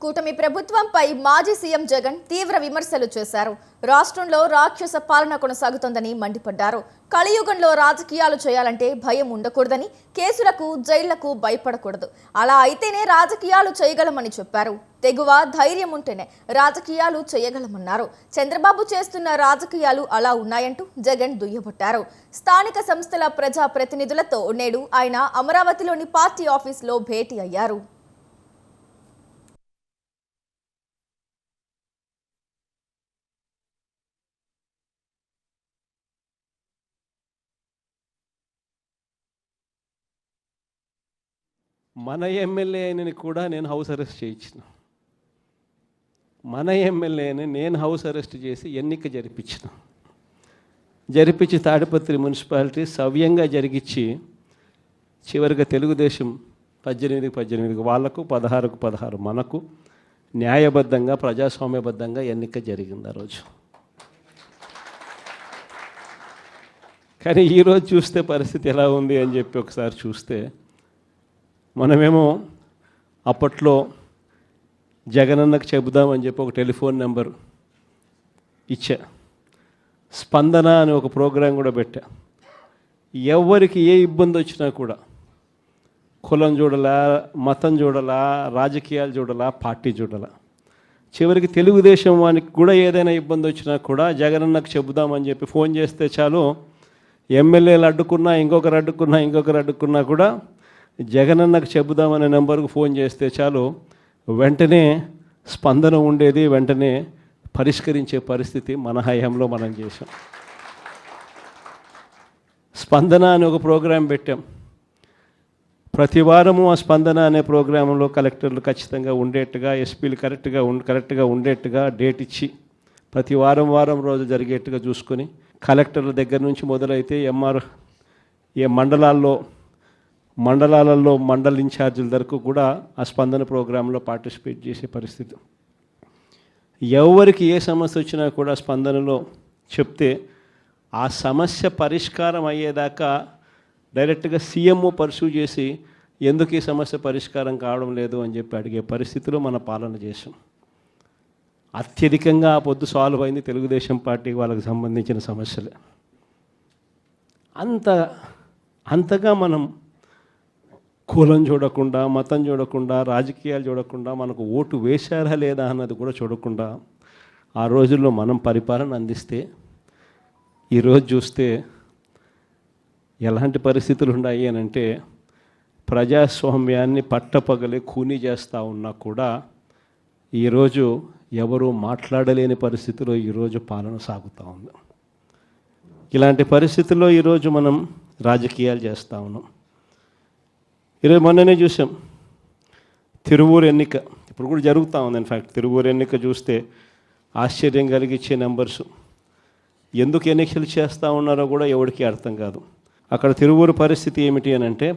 కూటమి ప్రభుత్వంపై మాజీ సీఎం జగన్ తీవ్ర విమర్శలు చేశారు. రాష్ట్రంలో రాక్షస పాలన కొనసాగుతోందని మండిపడ్డారు. కలియుగంలో రాజకీయాలు చేయాలంటే భయం ఉండకూడదని, కేసులకు జైళ్లకు భయపడకూడదు. అలా అయితేనే రాజకీయాలు చేయగలమని చెప్పారు. తెగువ ధైర్యం ఉంటేనే రాజకీయాలు చేయగలమన్నారు. చంద్రబాబు చేస్తున్న రాజకీయాలు అలా ఉన్నాయంటూ జగన్ దుయ్యబట్టారు. స్థానిక సంస్థల ప్రజా ప్రతినిధులతో నేడు ఆయన అమరావతిలోని పార్టీ ఆఫీసులో భేటీ అయ్యారు. మన ఎమ్మెల్యేని కూడా నేను హౌస్ అరెస్ట్ చేయించిన. మన ఎమ్మెల్యేని నేను హౌస్ అరెస్ట్ చేసి ఎన్నిక జరిపించి తాడిపత్రి మున్సిపాలిటీ సవ్యంగా జరిగించి చివరిగా తెలుగుదేశం 18 వాళ్ళకు 16 మనకు న్యాయబద్ధంగా ప్రజాస్వామ్యబద్ధంగా ఎన్నిక జరిగింది ఆ రోజు. కానీ ఈరోజు చూస్తే పరిస్థితి ఎలా ఉంది అని చెప్పి ఒకసారి చూస్తే, మనమేమో అప్పట్లో జగనన్నకు చెబుదామని చెప్పి ఒక టెలిఫోన్ నెంబర్ ఇచ్చా. స్పందన అని ఒక ప్రోగ్రాం కూడా పెట్టా. ఎవరికి ఏ ఇబ్బంది వచ్చినా కూడా కులం చూడలా, మతం చూడలా, రాజకీయాలు చూడలా, పార్టీ చూడలా, చివరికి తెలుగుదేశం వానికి కూడా ఏదైనా ఇబ్బంది వచ్చినా కూడా జగనన్నకు చెబుదామని చెప్పి ఫోన్ చేస్తే చాలు, ఎమ్మెల్యేలు అడ్డుకున్నా, ఇంకొకరు అడ్డుకున్నా కూడా జగనన్నకు చెబుదామనే నెంబర్కు ఫోన్ చేస్తే చాలు వెంటనే స్పందన ఉండేది, వెంటనే పరిష్కరించే పరిస్థితి మన హయాంలో మనం చేసాం. స్పందన అని ఒక ప్రోగ్రాం పెట్టాం. ప్రతి వారము ఆ స్పందన అనే ప్రోగ్రాంలో కలెక్టర్లు ఖచ్చితంగా ఉండేట్టుగా, ఎస్పీలు కరెక్ట్గా ఉండేట్టుగా డేట్ ఇచ్చి ప్రతి వారం రోజు జరిగేట్టుగా చూసుకొని, కలెక్టర్ల దగ్గర నుంచి మొదలైతే ఏ మండలాలలో మండల ఇన్ఛార్జీల వరకు కూడా ఆ స్పందన ప్రోగ్రాంలో పార్టిసిపేట్ చేసే పరిస్థితి. ఎవరికి ఏ సమస్య వచ్చినా కూడా స్పందనలో చెప్తే ఆ సమస్య పరిష్కారం అయ్యేదాకా డైరెక్ట్గా సీఎంఓ పర్సూ చేసి ఎందుకు ఈ సమస్య పరిష్కారం కావడం లేదు అని చెప్పి అడిగే పరిస్థితిలో మన పాలన చేసాం. అత్యధికంగా ఆ పొద్దు సాల్వ్ అయింది తెలుగుదేశం పార్టీకి వాళ్ళకి సంబంధించిన సమస్యలే. అంతగా మనం కులం చూడకుండా, మతం చూడకుండా, రాజకీయాలు చూడకుండా, మనకు ఓటు వేశారా లేదా అన్నది కూడా చూడకుండా ఆ రోజుల్లో మనం పరిపాలన అందిస్తే, ఈరోజు చూస్తే ఎలాంటి పరిస్థితులు ఉన్నాయి అని అంటే, ప్రజాస్వామ్యాన్ని పట్టపగలే ఖూనీ చేస్తూ ఉన్నా కూడా ఈరోజు ఎవరు మాట్లాడలేని పరిస్థితిలో ఈరోజు పాలన సాగుతూ ఉంది. ఇలాంటి పరిస్థితుల్లో ఈరోజు మనం రాజకీయాలు చేస్తూ ఉన్నాం. ఈరోజు మొన్ననే చూసాం తిరువూరు ఎన్నిక, ఇప్పుడు కూడా జరుగుతూ ఉంది. ఇన్ఫ్యాక్ట్ తిరువూరు ఎన్నిక చూస్తే ఆశ్చర్యం కలిగించే నెంబర్స్. ఎందుకు ఎన్నికలు చేస్తూ ఉన్నారో కూడా ఎవరికి అర్థం కాదు. అక్కడ తిరువూరు పరిస్థితి ఏమిటి అని అంటే,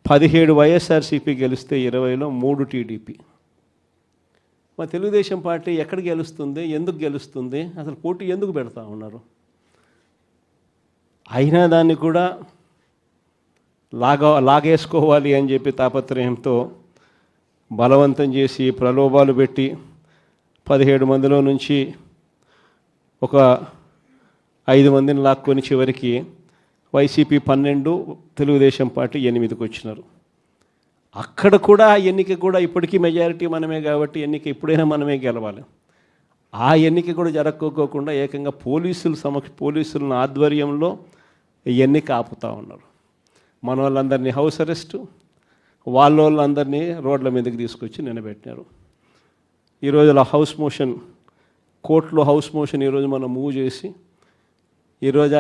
17 వైఎస్ఆర్సీపీ గెలిస్తే 20లో 3 టీడీపీ. మా తెలుగుదేశం పార్టీ ఎక్కడ గెలుస్తుంది, ఎందుకు గెలుస్తుంది, అసలు పోటీ ఎందుకు పెడతా ఉన్నారు? అయినా దాన్ని కూడా లాగేసుకోవాలి అని చెప్పి తాపత్రయంతో బలవంతం చేసి ప్రలోభాలు పెట్టి 17 మందిలో నుంచి ఒక 5 మందిని లాక్కొని చివరికి వైసీపీ 12, తెలుగుదేశం పార్టీ 8కి వచ్చినారు. అక్కడ కూడా ఎన్నిక కూడా ఇప్పటికీ మెజారిటీ మనమే కాబట్టి ఎన్నిక ఎప్పుడైనా మనమే గెలవాలి. ఆ ఎన్నిక కూడా జరగకోకుండా ఏకంగా పోలీసుల ఆధ్వర్యంలో ఎన్నిక ఆపుతూ ఉన్నారు. మన వాళ్ళందరినీ హౌస్ అరెస్టు, వాళ్ళందరినీ రోడ్ల మీదకి తీసుకొచ్చి నిలబెట్టినారు. ఈరోజు కోర్టులో హౌస్ మోషన్ ఈరోజు మనం మూవ్ చేసి ఈరోజు